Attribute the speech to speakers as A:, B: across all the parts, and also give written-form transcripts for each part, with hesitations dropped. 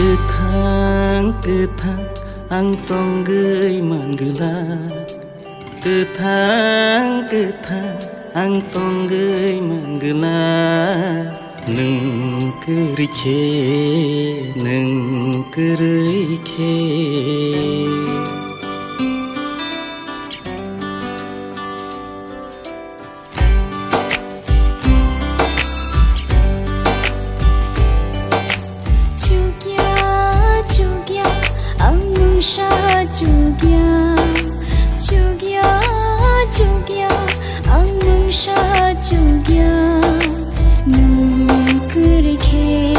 A: Ketang ang tonggay man gelap. Ketang ang tonggay man gelap. Nung kerike nung kerike.
B: Chugya ang mungsha chugya nung kerike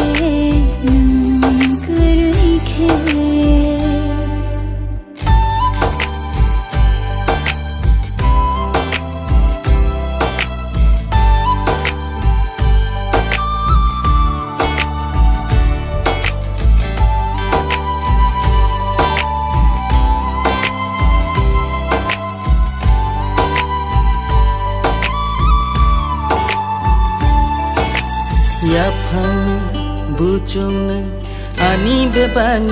A: Yapang bucung neng ani bebang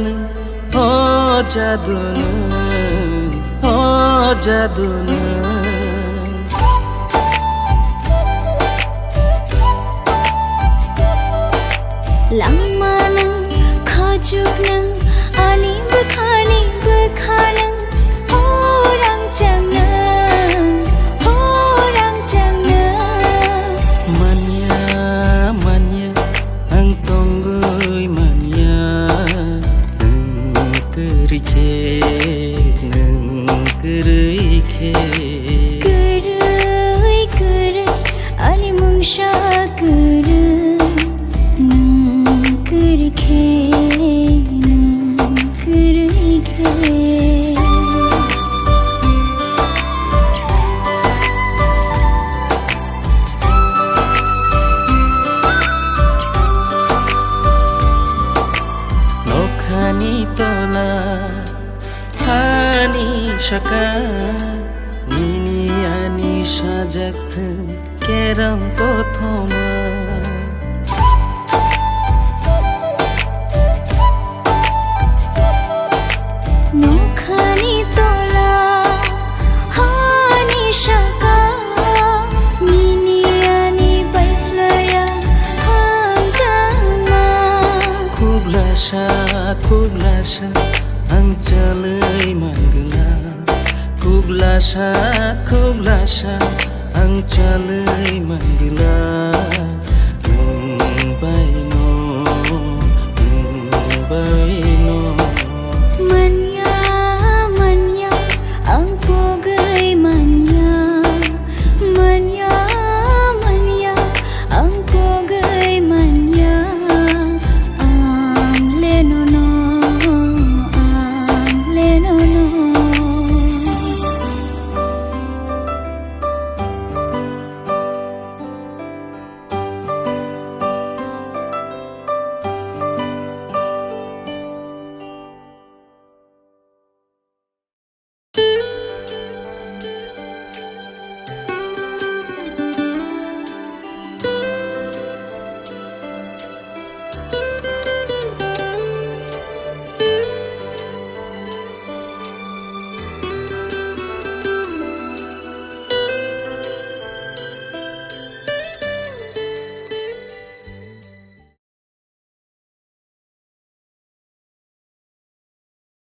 A: neng oh jadu neng
B: Langma neng khajuk neng ani bekhani neng orang chang neng
A: manya ang tonggoy manya nung kerike
B: Kerai ani mungsha kerai nung kerike
A: Nokhani tola hani shaka nini ani sajak thun keram prothoma
B: Nokhani tola hani shaka nini ani baiflaya hanjama
A: Khuglasha ang chalay man gelap. Khuglasha ang chalay man gelap. Nung bay